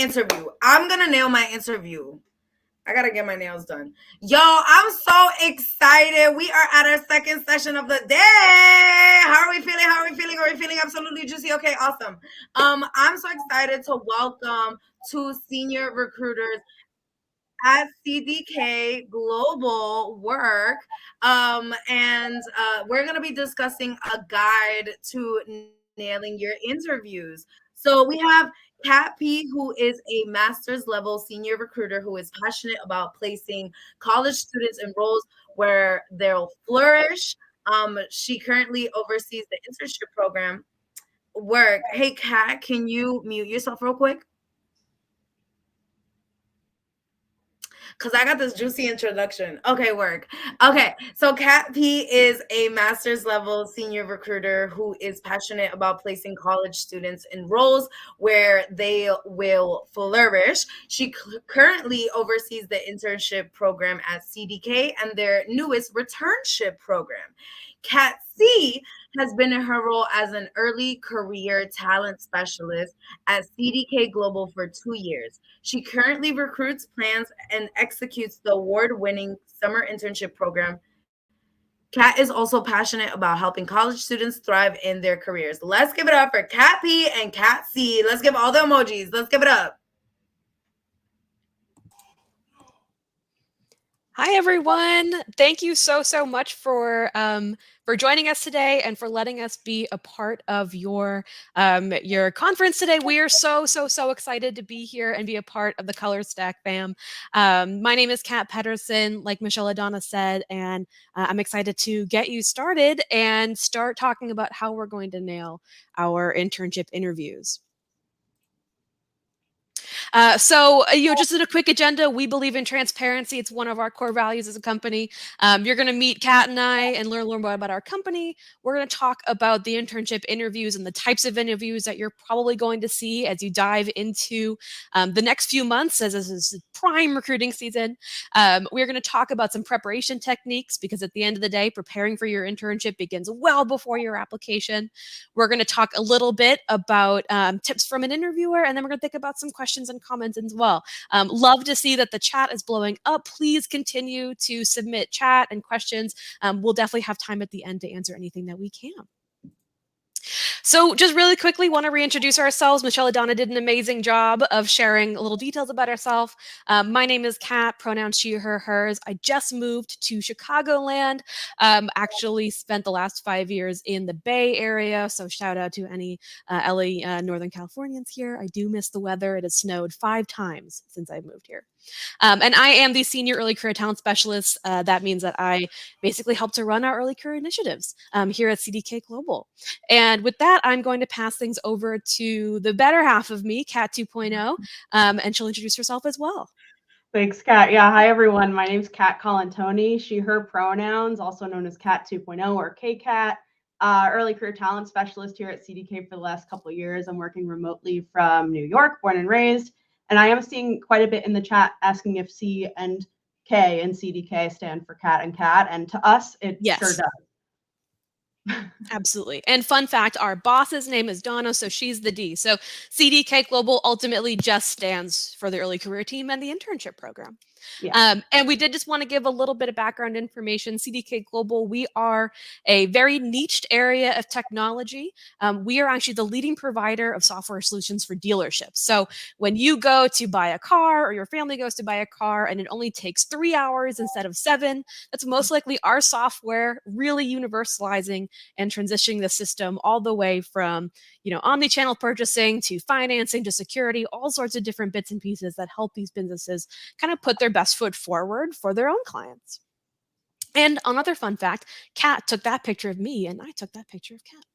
interview. I'm going to nail my interview. I got to get my nails done. Y'all, I'm so excited. We are at our second session of the day. How are we feeling? How are we feeling? Are we feeling absolutely juicy? Okay, awesome. I'm so excited to welcome two senior recruiters at CDK Global work. And we're going to be discussing a guide to nailing your interviews. So we have Kat P, who is a master's level senior recruiter who is passionate about placing college students in roles where they'll flourish. She currently oversees the internship program work. Hey, Kat, can you mute yourself real quick? Because I got this juicy introduction. Okay, work. Okay, so Kat P is a master's level senior recruiter who is passionate about placing college students in roles where they will flourish. She currently oversees the internship program at CDK and their newest returnship program. Kat C has been in her role as an early career talent specialist at CDK Global for 2 years. She currently recruits, plans, and executes the award-winning summer internship program. Kat is also passionate about helping college students thrive in their careers. Let's give it up for Kat P and Kat C. Let's give all the emojis. Let's give it up. Hi, everyone. Thank you so much for joining us today and for letting us be a part of your conference today. We are so excited to be here and be a part of the Color Stack fam. My name is Kat Pedersen, like Michelle Adana said, and I'm excited to get you started and start talking about how we're going to nail our internship interviews. Just in a quick agenda, we believe in transparency. It's one of our core values as a company. You're going to meet Kat and I and learn more about our company. We're going to talk about the internship interviews and the types of interviews that you're probably going to see as you dive into the next few months, as this is prime recruiting season. We're going to talk about some preparation techniques, because at the end of the day, preparing for your internship begins well before your application. We're going to talk a little bit about tips from an interviewer, and then we're going to think about some questions and comments as well. Love to see that the chat is blowing up. Please continue to submit chat and questions. We'll definitely have time at the end to answer anything that we can. So just really quickly, want to reintroduce ourselves. Michelle Adana did an amazing job of sharing little details about herself. My name is Kat, pronouns she, her, hers. I just moved to Chicagoland. Actually spent the last 5 years in the Bay Area. So shout out to any LA Northern Californians here. I do miss the weather. It has snowed 5 times since I moved here. And I am the Senior Early Career Talent Specialist. That means that I basically help to run our early career initiatives here at CDK Global. And with that, I'm going to pass things over to the better half of me, Kat 2.0, and she'll introduce herself as well. Thanks, Kat. Yeah, hi, everyone. My name's Kat Colantoni, she, her pronouns, also known as Kat 2.0 or KCAT. Early Career Talent Specialist here at CDK for the last couple of years. I'm working remotely from New York, born and raised. And I am seeing quite a bit in the chat asking if C and K in CDK stand for Cat and Cat. And to us, it sure does. Absolutely. And fun fact, our boss's name is Donna, so she's the D. So CDK Global ultimately just stands for the early career team and the internship program. Yeah. And we did just want to give a little bit of background information. CDK Global, we are a very niched area of technology. We are actually the leading provider of software solutions for dealerships. So when you go to buy a car, or your family goes to buy a car, and it only takes 3 hours instead of 7, that's most likely our software really universalizing and transitioning the system all the way from, omni-channel purchasing to financing to security, all sorts of different bits and pieces that help these businesses kind of put their best foot forward for their own clients. And another fun fact, Kat took that picture of me and I took that picture of Kat.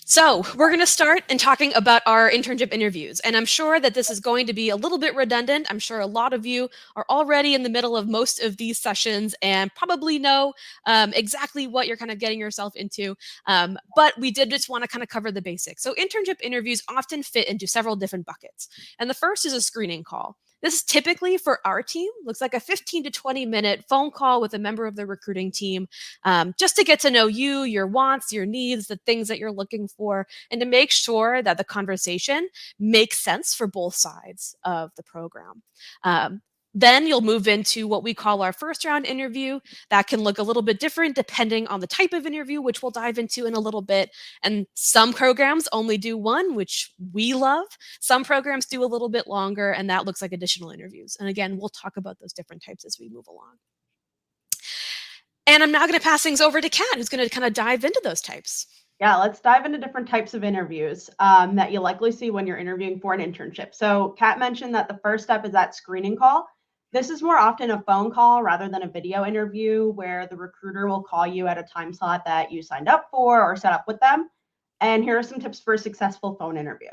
So we're going to start in talking about our internship interviews. And I'm sure that this is going to be a little bit redundant. I'm sure a lot of you are already in the middle of most of these sessions and probably know exactly what you're kind of getting yourself into. But we did just want to kind of cover the basics. So internship interviews often fit into several different buckets. And the first is a screening call. This is typically for our team, looks like a 15 to 20-minute phone call with a member of the recruiting team, just to get to know you, your wants, your needs, the things that you're looking for, and to make sure that the conversation makes sense for both sides of the program. Then you'll move into what we call our first round interview. That can look a little bit different depending on the type of interview, which we'll dive into in a little bit. And some programs only do one, which we love. Some programs do a little bit longer, and that looks like additional interviews. And again, we'll talk about those different types as we move along. And I'm now going to pass things over to Kat, who's going to kind of dive into those types. Yeah, let's dive into different types of interviews that you'll likely see when you're interviewing for an internship. So Kat mentioned that the first step is that screening call. This is more often a phone call rather than a video interview where the recruiter will call you at a time slot that you signed up for or set up with them. And here are some tips for a successful phone interview.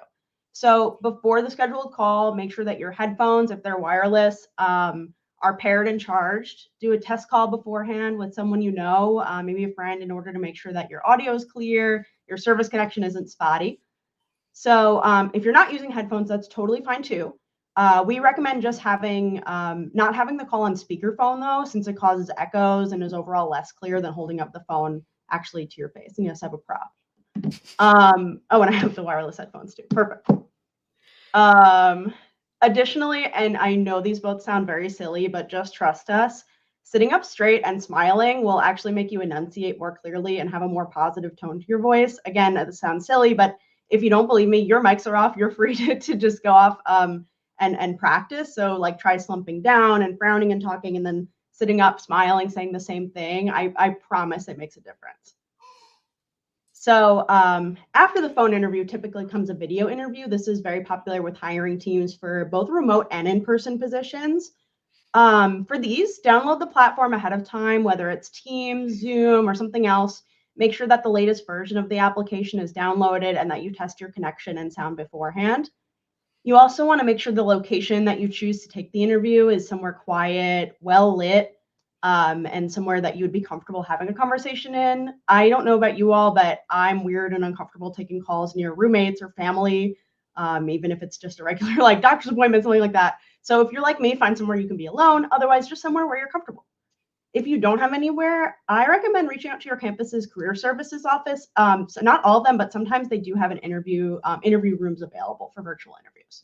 So before the scheduled call, make sure that your headphones, if they're wireless, are paired and charged. Do a test call beforehand with someone you know, maybe a friend, in order to make sure that your audio is clear, your service connection isn't spotty. So if you're not using headphones, that's totally fine too. We recommend just having, not having the call on speakerphone though, since it causes echoes and is overall less clear than holding up the phone actually to your face. And yes, I have a prop. Oh, and I have the wireless headphones too. Perfect. Additionally, and I know these both sound very silly, but just trust us, sitting up straight and smiling will actually make you enunciate more clearly and have a more positive tone to your voice. Again, that sounds silly, but if you don't believe me, your mics are off. You're free to just go off and practice. So like try slumping down and frowning and talking and then sitting up, smiling, saying the same thing. I promise it makes a difference. So after the phone interview, typically comes a video interview. This is very popular with hiring teams for both remote and in-person positions. For these, download the platform ahead of time, whether it's Teams, Zoom, or something else. Make sure that the latest version of the application is downloaded and that you test your connection and sound beforehand. You also want to make sure the location that you choose to take the interview is somewhere quiet, well lit, and somewhere that you would be comfortable having a conversation in. I don't know about you all, but I'm weird and uncomfortable taking calls near roommates or family, even if it's just a regular like doctor's appointment, something like that. So if you're like me, find somewhere you can be alone. Otherwise, just somewhere where you're comfortable. If you don't have anywhere, I recommend reaching out to your campus's career services office. So not all of them, but sometimes they do have an interview rooms available for virtual interviews.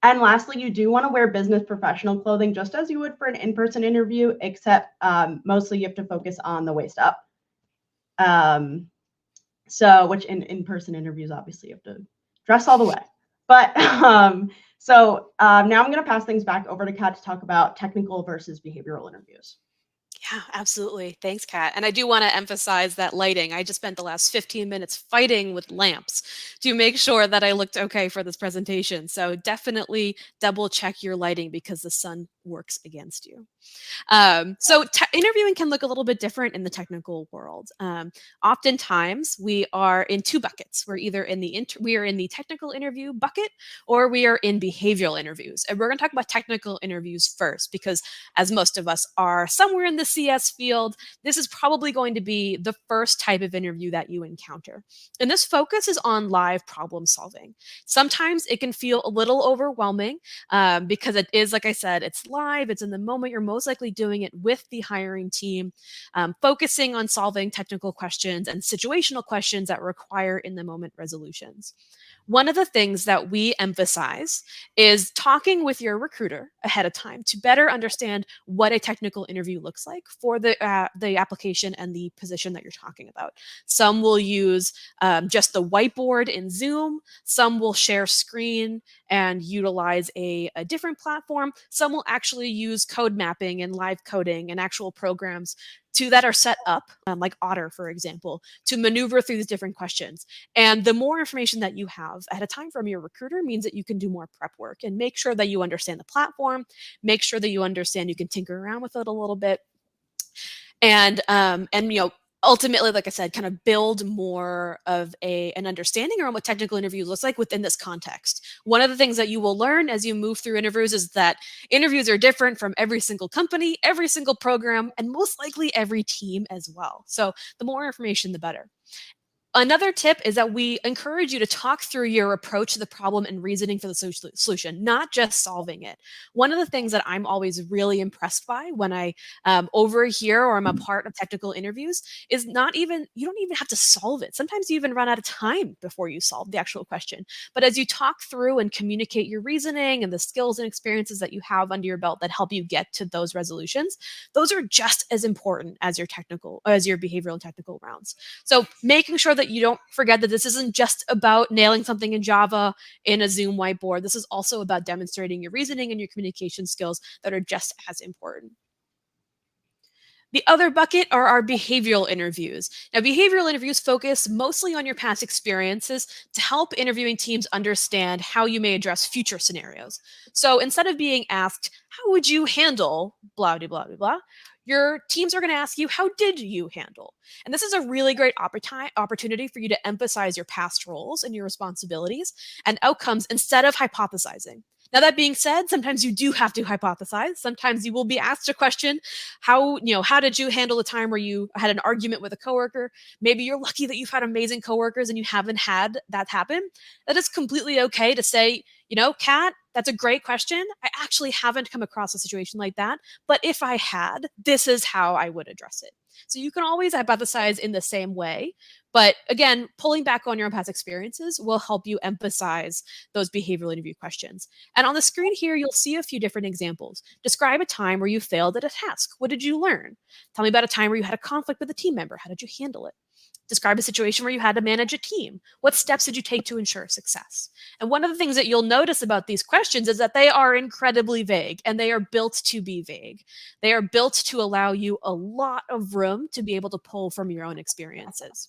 And lastly, you do want to wear business professional clothing just as you would for an in-person interview, except mostly you have to focus on the waist up. So which in in-person interviews, obviously you have to dress all the way. But now I'm going to pass things back over to Kat to talk about technical versus behavioral interviews. Yeah, absolutely. Thanks, Kat. And I do want to emphasize that lighting. I just spent the last 15 minutes fighting with lamps to make sure that I looked okay for this presentation. So definitely double check your lighting because the sun works against you. So interviewing can look a little bit different in the technical world. Oftentimes we are in two buckets. We're either in the technical interview bucket or we are in behavioral interviews. And we're going to talk about technical interviews first because as most of us are somewhere in the CS field, this is probably going to be the first type of interview that you encounter. And this focus is on live problem solving. Sometimes it can feel a little overwhelming because it is, like I said, it's live, it's in the moment. You're most likely doing it with the hiring team, focusing on solving technical questions and situational questions that require in the moment resolutions. One of the things that we emphasize is talking with your recruiter ahead of time to better understand what a technical interview looks like for the application and the position that you're talking about. Some will use just the whiteboard in Zoom. Some will share screen and utilize a different platform. Some will actually use code mapping and live coding and actual programs that are set up, like Otter, for example, to maneuver through these different questions. And the more information that you have at a time from your recruiter means that you can do more prep work and make sure that you understand the platform, make sure that you understand you can tinker around with it a little bit. And ultimately, like I said, kind of build more of an understanding around what technical interview looks like within this context. One of the things that you will learn as you move through interviews is that interviews are different from every single company, every single program, and most likely every team as well. So the more information, the better. Another tip is that we encourage you to talk through your approach to the problem and reasoning for the solution, not just solving it. One of the things that I'm always really impressed by when I overhear or I'm a part of technical interviews is you don't even have to solve it. Sometimes you even run out of time before you solve the actual question. But as you talk through and communicate your reasoning and the skills and experiences that you have under your belt that help you get to those resolutions, those are just as important as your behavioral and technical rounds. So making sure that you don't forget that this isn't just about nailing something in Java in a Zoom whiteboard. This is also about demonstrating your reasoning and your communication skills that are just as important. The other bucket are our behavioral interviews. Now, behavioral interviews focus mostly on your past experiences to help interviewing teams understand how you may address future scenarios. So instead of being asked, how would you handle blah, blah, blah, blah, blah, your teams are going to ask you, how did you handle? And this is a really great opportunity for you to emphasize your past roles and your responsibilities and outcomes instead of hypothesizing. Now, that being said, sometimes you do have to hypothesize. Sometimes you will be asked a question, how did you handle a time where you had an argument with a coworker? Maybe you're lucky that you've had amazing coworkers and you haven't had that happen. That is completely okay to say, Kat, that's a great question. I actually haven't come across a situation like that. But if I had, this is how I would address it. So you can always hypothesize in the same way. But again, pulling back on your own past experiences will help you emphasize those behavioral interview questions. And on the screen here, you'll see a few different examples. Describe a time where you failed at a task. What did you learn? Tell me about a time where you had a conflict with a team member. How did you handle it? Describe a situation where you had to manage a team. What steps did you take to ensure success? And one of the things that you'll notice about these questions is that they are incredibly vague, and they are built to be vague. They are built to allow you a lot of room to be able to pull from your own experiences.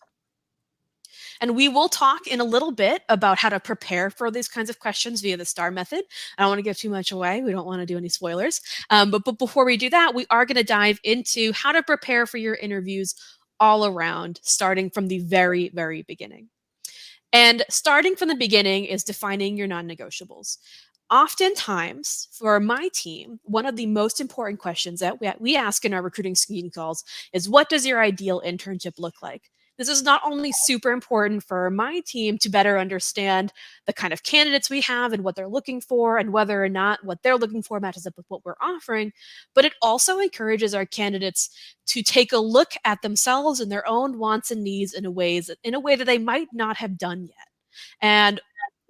And we will talk in a little bit about how to prepare for these kinds of questions via the STAR method. I don't want to give too much away. We don't want to do any spoilers. But before we do that, we are going to dive into how to prepare for your interviews all around, starting from the very, very beginning. And starting from the beginning is defining your non-negotiables. Oftentimes, for my team, one of the most important questions that we ask in our recruiting screening calls is, what does your ideal internship look like? This is not only super important for my team to better understand the kind of candidates we have and what they're looking for and whether or not what they're looking for matches up with what we're offering, but it also encourages our candidates to take a look at themselves and their own wants and needs in a way that they might not have done yet. And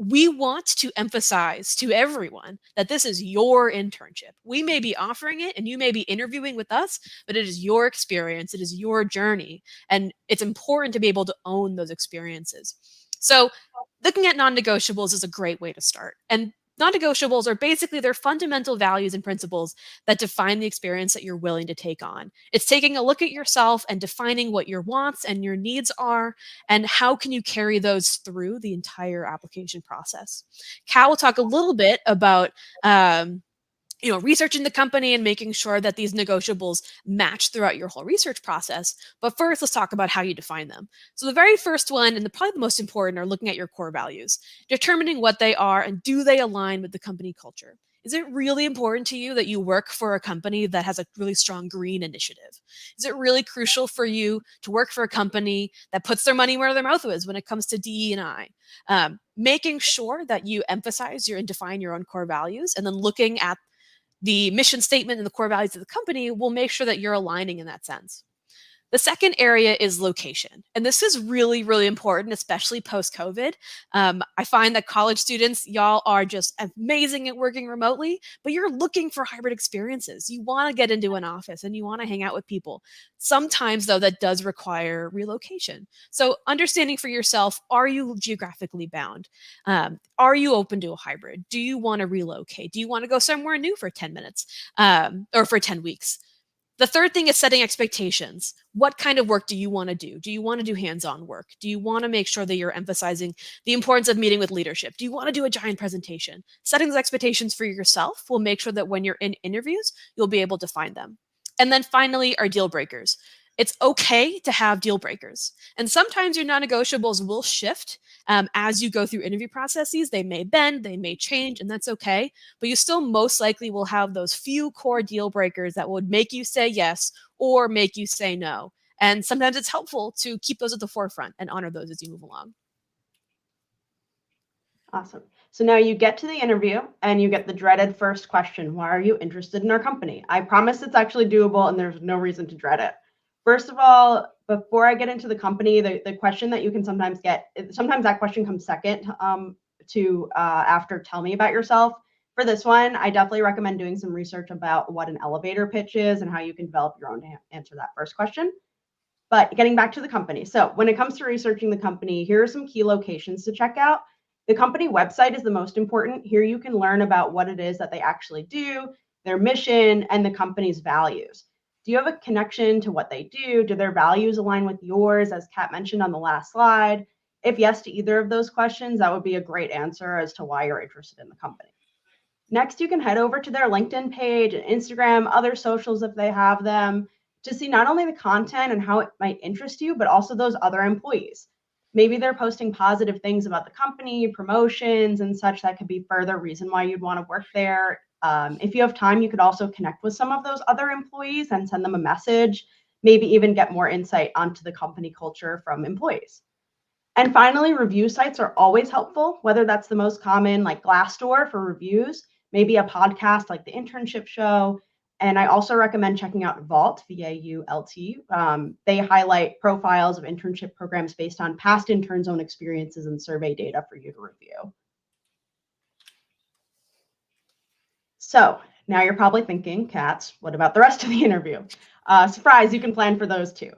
we want to emphasize to everyone that this is your internship. We may be offering it and you may be interviewing with us, but it is your experience. It is your journey. And it's important to be able to own those experiences. So looking at non-negotiables is a great way to start. And non-negotiables are basically their fundamental values and principles that define the experience that you're willing to take on. It's taking a look at yourself and defining what your wants and your needs are, and how can you carry those through the entire application process. Cal will talk a little bit about researching the company and making sure that these negotiables match throughout your whole research process. But first, let's talk about how you define them. So the very first one, and probably the most important, are looking at your core values, determining what they are and do they align with the company culture. Is it really important to you that you work for a company that has a really strong green initiative? Is it really crucial for you to work for a company that puts their money where their mouth is when it comes to DE&I? Making sure that you emphasize and define your own core values, and then looking at the mission statement and the core values of the company will make sure that you're aligning in that sense. The second area is location. And this is really, really important, especially post-COVID. I find that college students, y'all are just amazing at working remotely, but you're looking for hybrid experiences. You want to get into an office and you want to hang out with people. Sometimes, though, that does require relocation. So understanding for yourself, are you geographically bound? Are you open to a hybrid? Do you want to relocate? Do you want to go somewhere new for 10 minutes or for 10 weeks? The third thing is setting expectations. What kind of work do you want to do? Do you want to do hands-on work? Do you want to make sure that you're emphasizing the importance of meeting with leadership? Do you want to do a giant presentation? Setting those expectations for yourself will make sure that when you're in interviews, you'll be able to find them. And then finally, our deal breakers. It's okay to have deal breakers. And sometimes your non-negotiables will shift as you go through interview processes. They may bend, they may change, and that's okay. But you still most likely will have those few core deal breakers that would make you say yes or make you say no. And sometimes it's helpful to keep those at the forefront and honor those as you move along. Awesome. So now you get to the interview and you get the dreaded first question. Why are you interested in our company? I promise it's actually doable and there's no reason to dread it. First of all, before I get into the company, the question that you can sometimes get, sometimes that question comes second after tell me about yourself. For this one, I definitely recommend doing some research about what an elevator pitch is and how you can develop your own to answer that first question. But getting back to the company. So when it comes to researching the company, here are some key locations to check out. The company website is the most important. Here you can learn about what it is that they actually do, their mission, and the company's values. Do you have a connection to what they do? Do their values align with yours, as Kat mentioned on the last slide? If yes to either of those questions, that would be a great answer as to why you're interested in the company. Next, you can head over to their LinkedIn page and Instagram, other socials if they have them, to see not only the content and how it might interest you, but also those other employees. Maybe they're posting positive things about the company, promotions and such. That could be further reason why you'd want to work there. If you have time, you could also connect with some of those other employees and send them a message, maybe even get more insight onto the company culture from employees. And finally, review sites are always helpful, whether that's the most common like Glassdoor for reviews, maybe a podcast like the Internship Show. And I also recommend checking out Vault, V-A-U-L-T. They highlight profiles of internship programs based on past interns' own experiences and survey data for you to review. So now you're probably thinking, Cats, what about the rest of the interview? Surprise, you can plan for those too.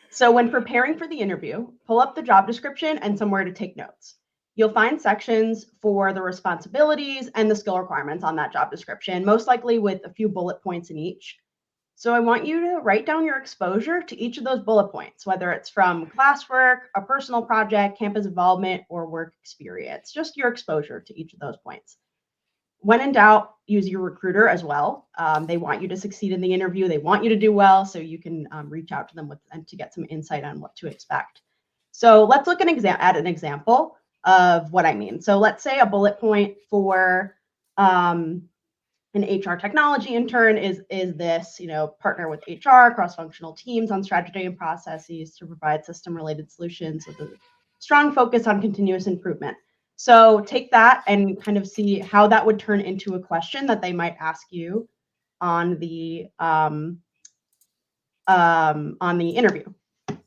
So when preparing for the interview, pull up the job description and somewhere to take notes. You'll find sections for the responsibilities and the skill requirements on that job description, most likely with a few bullet points in each. So I want you to write down your exposure to each of those bullet points, whether it's from classwork, a personal project, campus involvement, or work experience, just your exposure to each of those points. When in doubt, use your recruiter as well. They want you to succeed in the interview. They want you to do well, so you can reach out to them and to get some insight on what to expect. So let's look at an example of what I mean. So let's say a bullet point for an HR technology intern is this, partner with HR, cross-functional teams on strategy and processes to provide system-related solutions with a strong focus on continuous improvement. So take that and kind of see how that would turn into a question that they might ask you on the interview.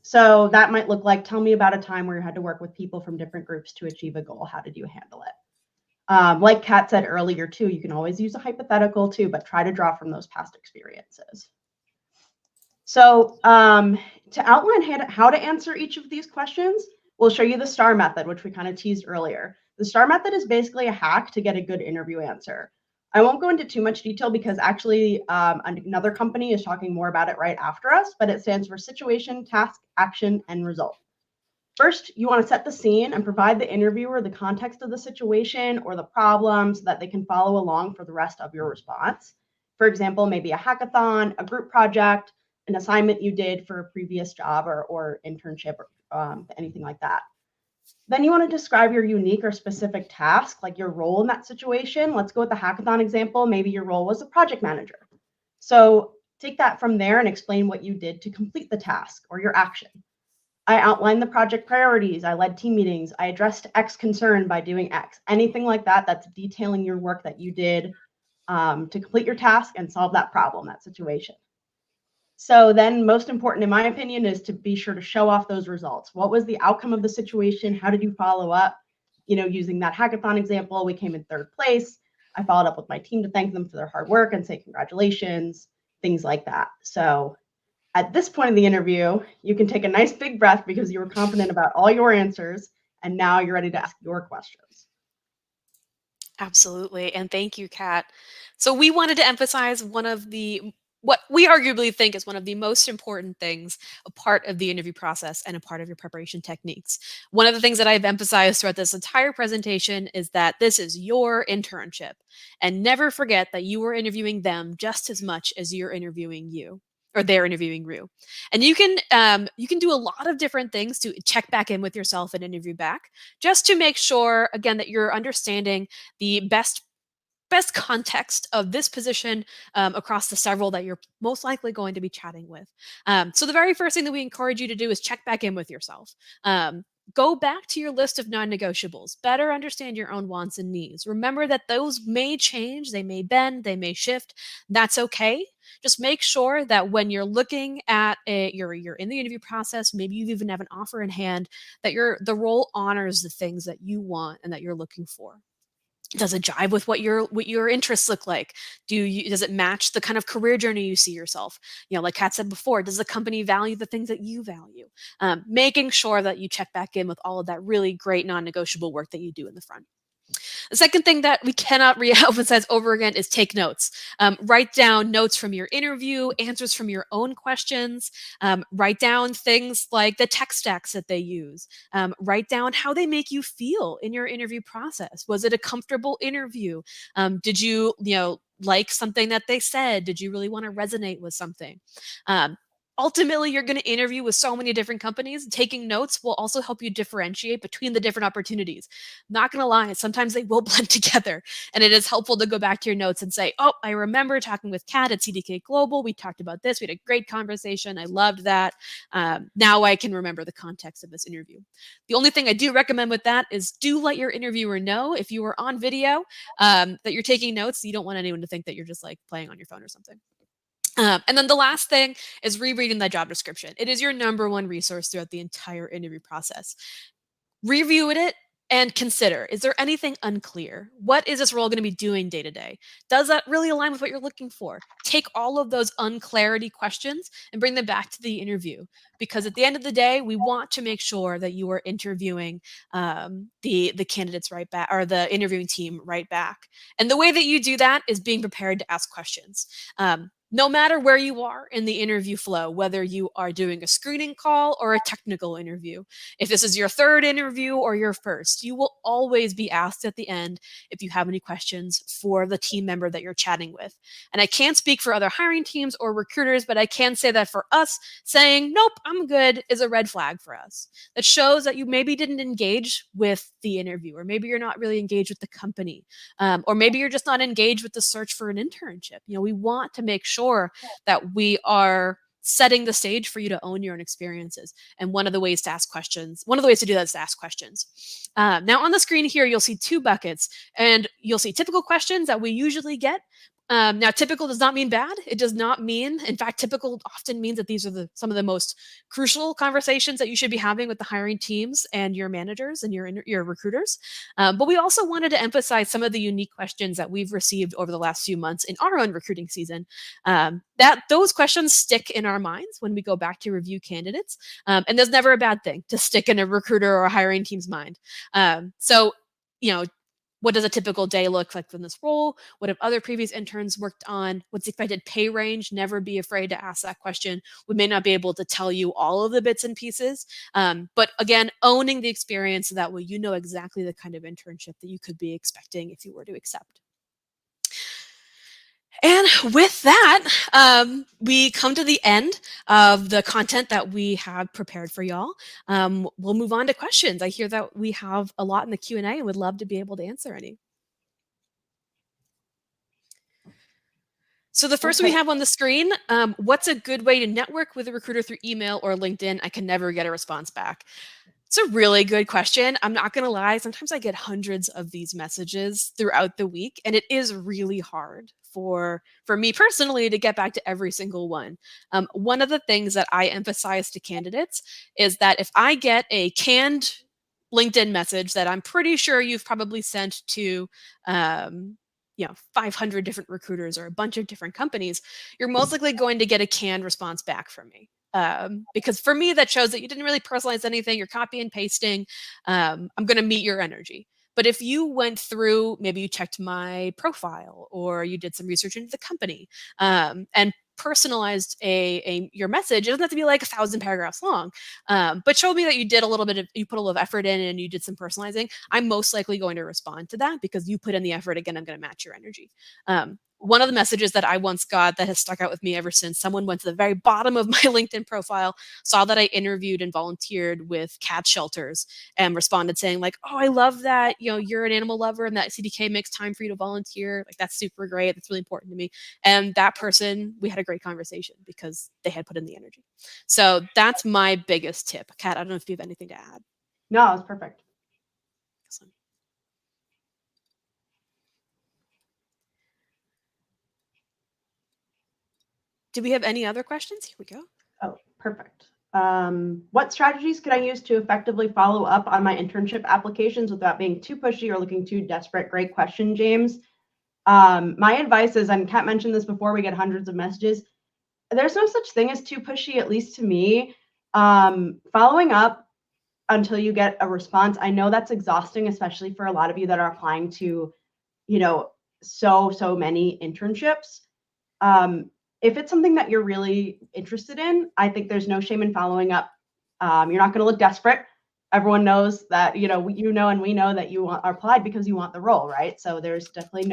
So that might look like, tell me about a time where you had to work with people from different groups to achieve a goal. How did you handle it? Like Kat said earlier too, you can always use a hypothetical too, but try to draw from those past experiences. So to outline how to answer each of these questions, we'll show you the STAR method, which we kind of teased earlier. The STAR method is basically a hack to get a good interview answer. I won't go into too much detail because actually another company is talking more about it right after us, but it stands for situation, task, action, and result. First, you want to set the scene and provide the interviewer the context of the situation or the problem so that they can follow along for the rest of your response. For example, maybe a hackathon, a group project, an assignment you did for a previous job or internship, or anything like that. Then you want to describe your unique or specific task, like your role in that situation. Let's go with the hackathon example. Maybe your role was a project manager. So take that from there and explain what you did to complete the task or your action. I outlined the project priorities. I led team meetings. I addressed X concern by doing X. Anything like that, that's detailing your work that you did to complete your task and solve that problem, that situation. So then most important, in my opinion, is to be sure to show off those results. What was the outcome of the situation? How did you follow up? Using that hackathon example, we came in third place. I followed up with my team to thank them for their hard work and say congratulations, things like that. So at this point in the interview, you can take a nice big breath because you were confident about all your answers, and now you're ready to ask your questions. Absolutely. And thank you, Kat. So we wanted to emphasize what we arguably think is one of the most important things, a part of the interview process and a part of your preparation techniques. One of the things that I've emphasized throughout this entire presentation is that this is your internship. And never forget that you are interviewing them just as much as you're interviewing you. Or they're interviewing you. And you can do a lot of different things to check back in with yourself and interview back, just to make sure, again, that you're understanding the best best context of this position across the several that you're most likely going to be chatting with. So the very first thing that we encourage you to do is check back in with yourself. Go back to your list of non-negotiables. Better understand your own wants and needs. Remember that those may change, they may bend, they may shift. That's okay. Just make sure that when you're looking at you're in the interview process, maybe you even have an offer in hand, that the role honors the things that you want and that you're looking for. Does it jive with what your interests look like? Does it match the kind of career journey you see yourself? Like Kat said before, does the company value the things that you value? Making sure that you check back in with all of that really great non-negotiable work that you do in the front. The second thing that we cannot re-emphasize over again is take notes. Write down notes from your interview, answers from your own questions. Write down things like the tech stacks that they use. Write down how they make you feel in your interview process. Was it a comfortable interview? Did you like something that they said? Did you really want to resonate with something? Ultimately, you're going to interview with so many different companies. Taking notes will also help you differentiate between the different opportunities. Not going to lie, sometimes they will blend together. And it is helpful to go back to your notes and say, oh, I remember talking with Kat at CDK Global. We talked about this. We had a great conversation. I loved that. Now I can remember the context of this interview. The only thing I do recommend with that is do let your interviewer know if you are on video that you're taking notes. You don't want anyone to think that you're just like playing on your phone or something. And then the last thing is rereading the job description. It is your number one resource throughout the entire interview process. Review it and consider, is there anything unclear? What is this role going to be doing day to day? Does that really align with what you're looking for? Take all of those unclarity questions and bring them back to the interview. Because at the end of the day, we want to make sure that you are interviewing the candidates right back, or the interviewing team right back. And the way that you do that is being prepared to ask questions. No matter where you are in the interview flow, whether you are doing a screening call or a technical interview, if this is your third interview or your first, you will always be asked at the end if you have any questions for the team member that you're chatting with. And I can't speak for other hiring teams or recruiters, but I can say that for us, saying, nope, I'm good, is a red flag for us. That shows that you maybe didn't engage with the interview, or maybe you're not really engaged with the company, or maybe you're just not engaged with the search for an internship. We want to make sure that we are setting the stage for you to own your own experiences. And one of the ways to do that is to ask questions. Now on the screen here, you'll see two buckets, and you'll see typical questions that we usually get. Now, typical does not mean bad. It does not mean, in fact, typical often means that these are some of the most crucial conversations that you should be having with the hiring teams and your managers and your recruiters. But we also wanted to emphasize some of the unique questions that we've received over the last few months in our own recruiting season. That those questions stick in our minds when we go back to review candidates. And there's never a bad thing to stick in a recruiter or a hiring team's mind. What does a typical day look like from this role? What have other previous interns worked on? What's the expected pay range? Never be afraid to ask that question. We may not be able to tell you all of the bits and pieces, but again, owning the experience so that way you know exactly the kind of internship that you could be expecting if you were to accept. And with that, we come to the end of the content that we have prepared for y'all. We'll move on to questions. I hear that we have a lot in the Q&A and would love to be able to answer any. So the first we have on the screen, what's a good way to network with a recruiter through email or LinkedIn? I can never get a response back. It's a really good question. I'm not going to lie. Sometimes I get hundreds of these messages throughout the week, and it is really hard for me personally to get back to every single one. One of the things that I emphasize to candidates is that if I get a canned LinkedIn message that I'm pretty sure you've probably sent to 500 different recruiters or a bunch of different companies, you're most likely going to get a canned response back from me. Because for me, that shows that you didn't really personalize anything. You're copy and pasting. I'm going to meet your energy. But if you went through, maybe you checked my profile or you did some research into the company and personalized your message, it doesn't have to be like 1,000 paragraphs long, but showed me that you put a little effort in and you did some personalizing, I'm most likely going to respond to that because you put in the effort. Again, I'm going to match your energy. one of the messages that I once got that has stuck out with me ever since, someone went to the very bottom of my LinkedIn profile, saw that I interviewed and volunteered with cat shelters, and responded saying like, "Oh, I love that, you're an animal lover and that CDK makes time for you to volunteer. Like, that's super great. That's really important to me." And that person, we had a great conversation because they had put in the energy. So that's my biggest tip. Kat, I don't know if you have anything to add. No, it's perfect. Excellent. Do we have any other questions? Here we go. Oh, perfect. What strategies could I use to effectively follow up on my internship applications without being too pushy or looking too desperate? Great question, James. My advice is, and Kat mentioned this before, we get hundreds of messages. There's no such thing as too pushy, at least to me. Following up until you get a response. I know that's exhausting, especially for a lot of you that are applying to, so many internships. If it's something that you're really interested in, I think there's no shame in following up. You're not going to look desperate. Everyone knows that, and we know that you are applied because you want the role, right? So there's definitely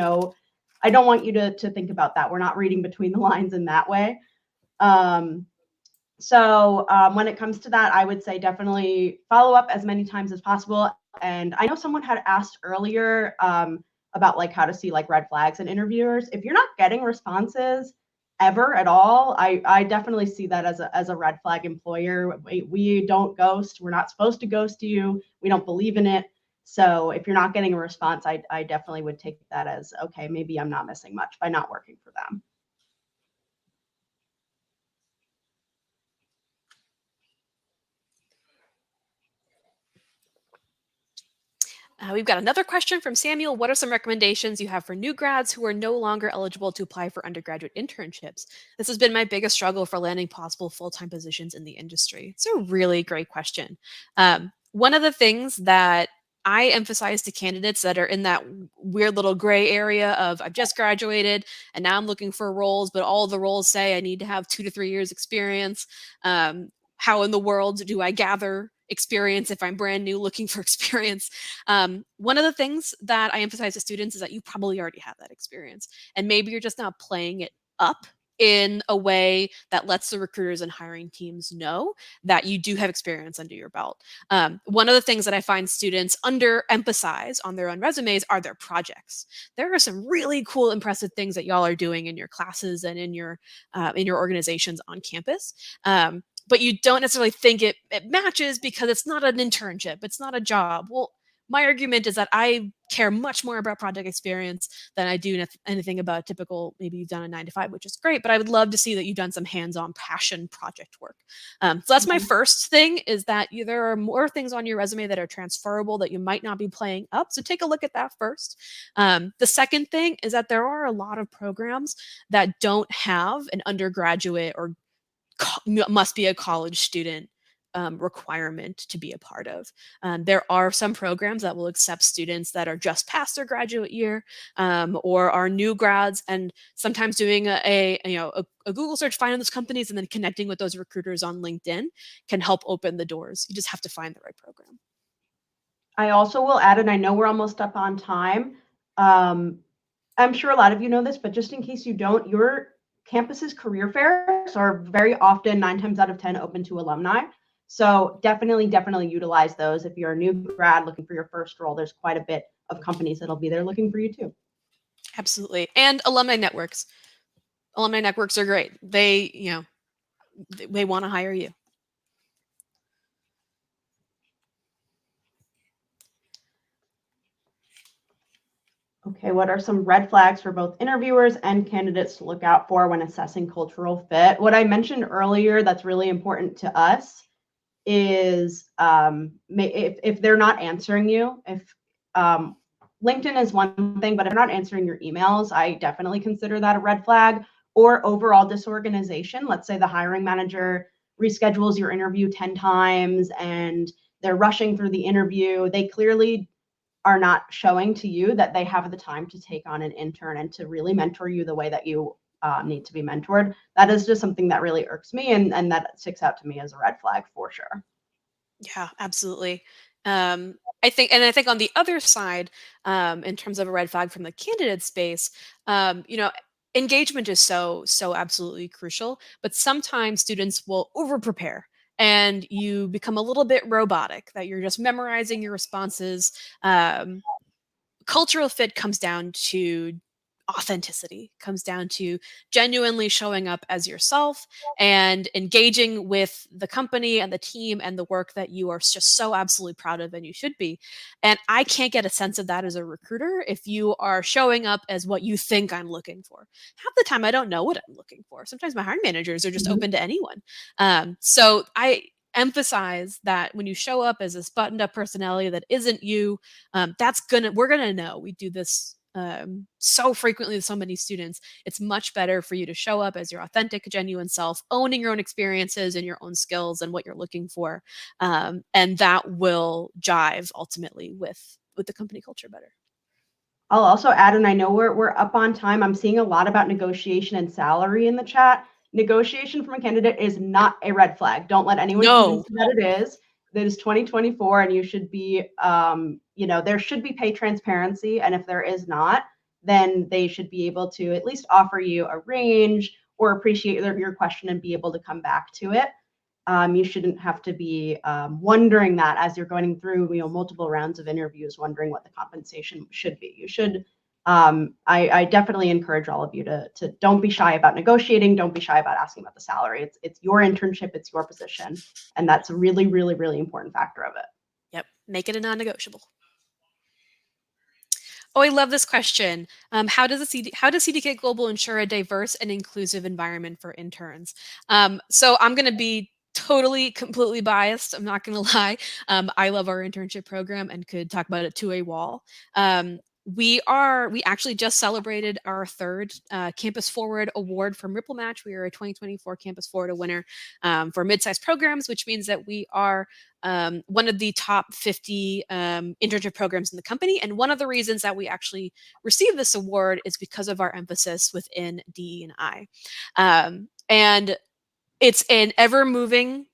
I don't want you to think about that. We're not reading between the lines in that way. So when it comes to that, I would say definitely follow up as many times as possible. And I know someone had asked earlier about like how to see like red flags in interviewers. If you're not getting responses ever at all, I definitely see that as a red flag employer. We don't ghost. We're not supposed to ghost you. We don't believe in it. So if you're not getting a response, I definitely would take that as, okay, maybe I'm not missing much by not working for them. We've got another question from Samuel. What are some recommendations you have for new grads who are no longer eligible to apply for undergraduate internships? This has been my biggest struggle for landing possible full-time positions in the industry. It's a really great question. One of the things that I emphasize to candidates that are in that weird little gray area of I've just graduated and now I'm looking for roles, but all the roles say I need to have 2 to 3 years experience. How in the world do I gather experience if I'm brand new looking for experience? One of the things that I emphasize to students is that you probably already have that experience, and maybe you're just not playing it up in a way that lets the recruiters and hiring teams know that you do have experience under your belt. One of the things that I find students underemphasize on their own resumes are their projects. There are some really cool, impressive things that y'all are doing in your classes and in your organizations on campus. But you don't necessarily think it matches because it's not an internship. It's not a job. Well, my argument is that I care much more about project experience than I do anything about a typical, maybe you've done a 9 to 5, which is great, but I would love to see that you've done some hands-on passion project work. So that's my first thing, is that there are more things on your resume that are transferable that you might not be playing up. So take a look at that first. The second thing is that there are a lot of programs that don't have an undergraduate or must be a college student requirement to be a part of. There are some programs that will accept students that are just past their graduate year or are new grads, and sometimes doing a Google search, finding those companies, and then connecting with those recruiters on LinkedIn can help open the doors. You just have to find the right program. I also will add, and I know we're almost up on time. I'm sure a lot of you know this, but just in case you don't, your campus's career fairs are very often 9 times out of 10 open to alumni. So definitely utilize those. If you're a new grad looking for your first role, there's quite a bit of companies that'll be there looking for you too. Absolutely. And alumni networks. Alumni networks are great. They want to hire you. Okay, what are some red flags for both interviewers and candidates to look out for when assessing cultural fit? What I mentioned earlier that's really important to us is if they're not answering you, if LinkedIn is one thing, but if they're not answering your emails, I definitely consider that a red flag. Or overall disorganization. Let's say the hiring manager reschedules your interview 10 times and they're rushing through the interview. They clearly are not showing to you that they have the time to take on an intern and to really mentor you the way that you need to be mentored. That is just something that really irks me, and that sticks out to me as a red flag for sure. Yeah, absolutely. I think on the other side, in terms of a red flag from the candidate space, engagement is so absolutely crucial, but sometimes students will over prepare and you become a little bit robotic, that you're just memorizing your responses. Cultural fit comes down to authenticity, comes down to genuinely showing up as yourself and engaging with the company and the team and the work that you are just so absolutely proud of and you should be. And I can't get a sense of that as a recruiter if you are showing up as what you think I'm looking for. Half the time I don't know what I'm looking for. Sometimes my hiring managers are just open to anyone. So I emphasize that when you show up as this buttoned up personality that isn't you, we're gonna know. We do this so frequently with so many students. It's much better for you to show up as your authentic, genuine self, owning your own experiences and your own skills and what you're looking for, and that will jive ultimately with the company culture better. I'll also add, and I know we're up on time. I'm seeing a lot about negotiation and salary in the chat. Negotiation from a candidate is not a red flag. Don't let anyone convince you that it is. That is 2024, and you should be, there should be pay transparency. And if there is not, then they should be able to at least offer you a range or appreciate your question and be able to come back to it. You shouldn't have to be wondering that as you're going through multiple rounds of interviews, wondering what the compensation should be. You should. I definitely encourage all of you to don't be shy about negotiating. Don't be shy about asking about the salary. It's your internship. It's your position, and that's a really, really, really important factor of it. Yep, make it a non-negotiable. Oh, I love this question. How does CDK Global ensure a diverse and inclusive environment for interns? So I'm going to be totally, completely biased. I'm not going to lie. I love our internship program and could talk about it to a wall. We actually just celebrated our third Campus Forward Award from Ripple Match. We are a 2024 Campus Forward winner for mid-sized programs, which means that we are one of the top 50 internship programs in the company. And one of the reasons that we actually received this award is because of our emphasis within DE&I. And it's an ever-moving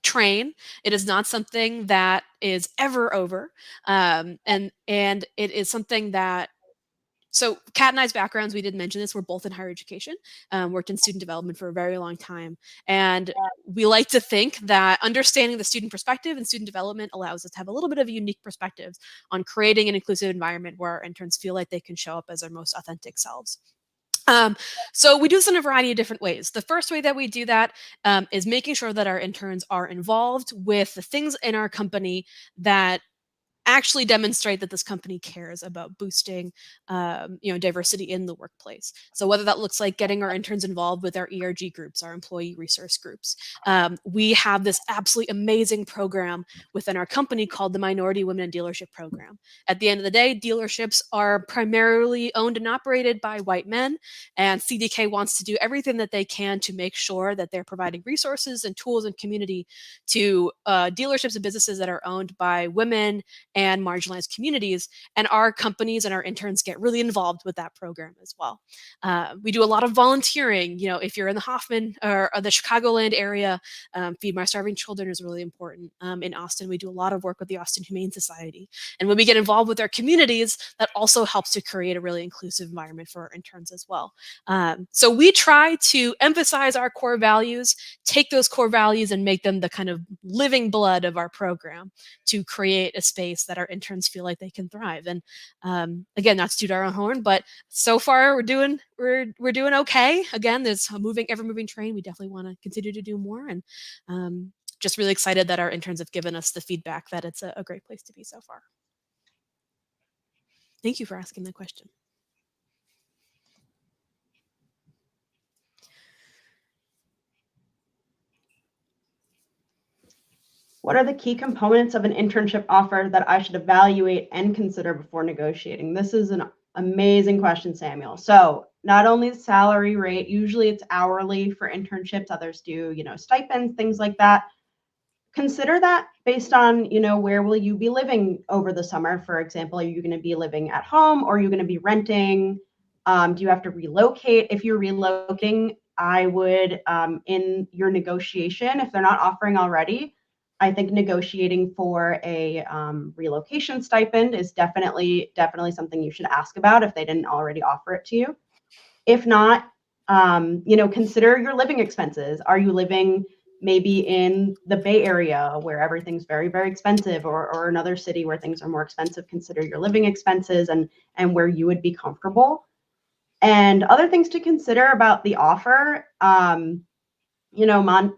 train. It is not something that is ever over. And it is something that, so Kat and I's backgrounds, we did mention this, we're both in higher education, worked in student development for a very long time. And we like to think that understanding the student perspective and student development allows us to have a little bit of a unique perspective on creating an inclusive environment where our interns feel like they can show up as their most authentic selves. So we do this in a variety of different ways. The first way that we do that is making sure that our interns are involved with the things in our company that actually demonstrate that this company cares about boosting diversity in the workplace. So whether that looks like getting our interns involved with our ERG groups, our employee resource groups. We have this absolutely amazing program within our company called the Minority Women in Dealership Program. At the end of the day, dealerships are primarily owned and operated by white men, and CDK wants to do everything that they can to make sure that they're providing resources and tools and community to dealerships and businesses that are owned by women and marginalized communities. And our companies and our interns get really involved with that program as well. We do a lot of volunteering. If you're in the Hoffman or the Chicagoland area, Feed My Starving Children is really important. In Austin, we do a lot of work with the Austin Humane Society. And when we get involved with our communities, that also helps to create a really inclusive environment for our interns as well. So we try to emphasize our core values, take those core values and make them the kind of living blood of our program to create a space that our interns feel like they can thrive. And again, not to toot our own horn, but so far we're doing okay. Again, there's a ever moving train. We definitely want to continue to do more, and just really excited that our interns have given us the feedback that it's a great place to be so far. Thank you for asking the question. What are the key components of an internship offer that I should evaluate and consider before negotiating? This is an amazing question, Samuel. So not only the salary rate, usually it's hourly for internships, others do, stipends, things like that. Consider that based on, where will you be living over the summer? For example, are you going to be living at home or are you going to be renting? Do you have to relocate? If you're relocating, I would, in your negotiation, if they're not offering already, I think negotiating for a relocation stipend is definitely something you should ask about if they didn't already offer it to you. If not, Consider your living expenses. Are you living maybe in the Bay Area where everything's very, very expensive, or another city where things are more expensive? Consider your living expenses and where you would be comfortable. And other things to consider about the offer, not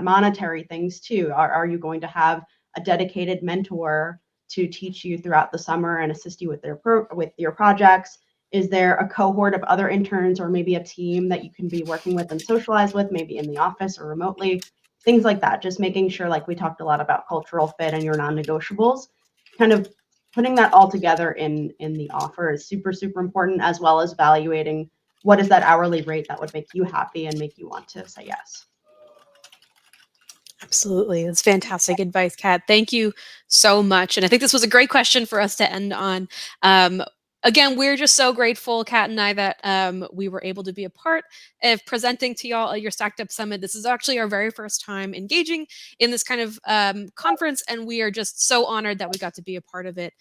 monetary things too. Are you going to have a dedicated mentor to teach you throughout the summer and assist you with with your projects? Is there a cohort of other interns or maybe a team that you can be working with and socialize with, maybe in the office or remotely? Things like that. Just making sure, like we talked a lot about cultural fit and your non-negotiables, kind of putting that all together in the offer is super, super important, as well as evaluating what is that hourly rate that would make you happy and make you want to say yes. Absolutely. That's fantastic advice, Kat. Thank you so much. And I think this was a great question for us to end on. Again, we're just so grateful, Kat and I, that we were able to be a part of presenting to y'all at your Stacked Up Summit. This is actually our very first time engaging in this kind of conference, and we are just so honored that we got to be a part of it.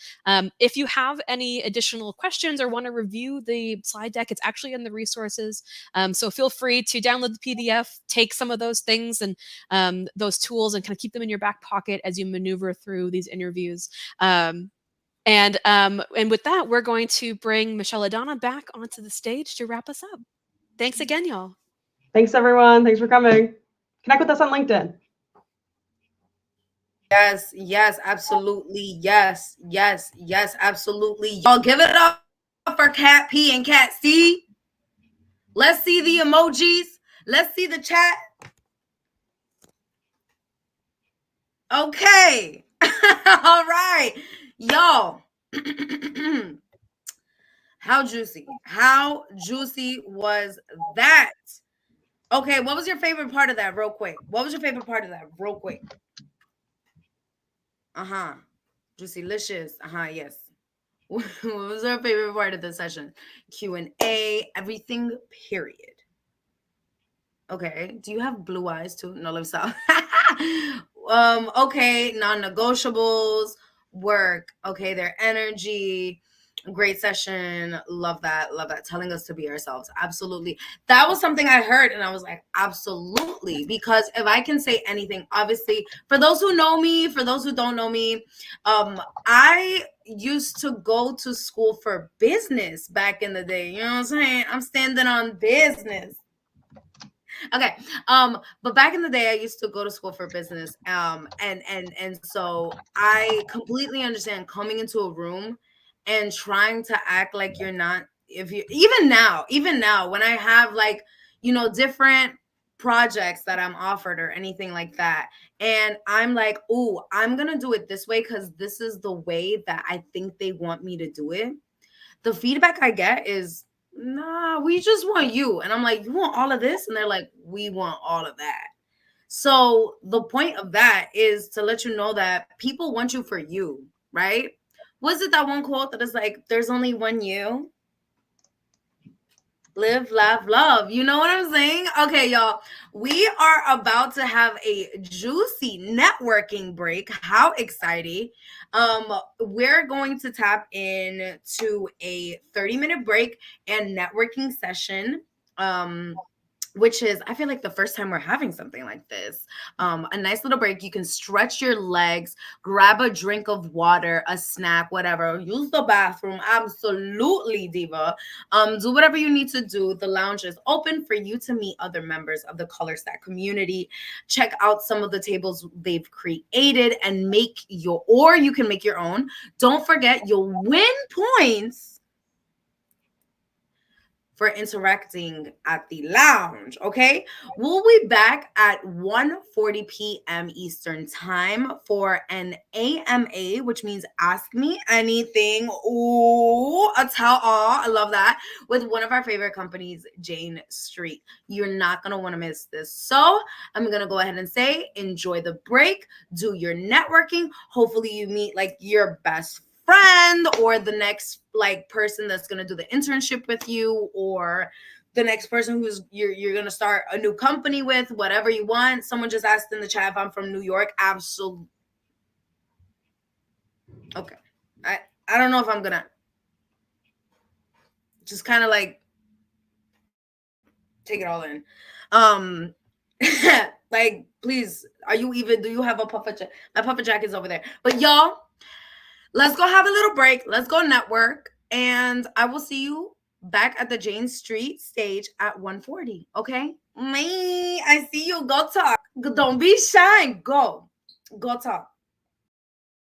If you have any additional questions or want to review the slide deck, it's actually in the resources. So feel free to download the PDF, take some of those things and those tools and kind of keep them in your back pocket as you maneuver through these interviews. And with that, we're going to bring Michelle Adana back onto the stage to wrap us up. Thanks again, y'all. Thanks, everyone. Thanks for coming. Connect with us on LinkedIn. Yes, absolutely. Yes, absolutely. Y'all give it up for Cat P and Cat C. Let's see the emojis. Let's see the chat. Okay. All right. Y'all. How juicy was that? Okay, what was your favorite part of that real quick? Juicylicious. Yes. What was our favorite part of the session? Q&A, everything, period. Okay. Do you have blue eyes too? No, let me stop. Okay, non-negotiables, work. Okay, their energy. Great session. Love that. Telling us to be ourselves. Absolutely. That was something I heard and I was like, absolutely. Because if I can say anything, obviously, for those who know me, for those who don't know me, I used to go to school for business back in the day. You know what I'm saying? I'm standing on business. Okay. But back in the day, I used to go to school for business. And so I completely understand coming into a room and trying to act like you're not, if you even now, when I have like, different projects that I'm offered or anything like that. And I'm like, oh, I'm gonna do it this way because this is the way that I think they want me to do it. The feedback I get is, nah, we just want you. And I'm like, you want all of this? And they're like, we want all of that. So the point of that is to let you know that people want you for you, right? Was it that one quote that is like, there's only one you? Live, laugh, love. You know what I'm saying? Okay, y'all. We are about to have a juicy networking break. How exciting. We're going to tap into a 30-minute break and networking session. Which is, I feel like the first time we're having something like this. A nice little break. You can stretch your legs, grab a drink of water, a snack, whatever. Use the bathroom. Absolutely, diva. Do whatever you need to do. The lounge is open for you to meet other members of the Color Stack community. Check out some of the tables they've created and you can make your own. Don't forget, you'll win points for interacting at the lounge, okay? We'll be back at 1:40 p.m. Eastern time for an AMA, which means Ask Me Anything. Ooh, a tell all. I love that. With one of our favorite companies, Jane Street. You're not going to want to miss this. So I'm going to go ahead and say, enjoy the break. Do your networking. Hopefully you meet like your best friend or the next like person that's going to do the internship with you, or the next person who's you're going to start a new company with, whatever you want. Someone just asked in the chat if I'm from New York. Absolutely. Okay. I don't know if I'm going to just kind of like take it all in. Like, please, do you have a puffer jacket? My puffer jacket's over there. But y'all, let's go have a little break. Let's go network. And I will see you back at the Jane Street stage at 1:40. Okay? Me, I see you. Go talk. Don't be shy. Go talk.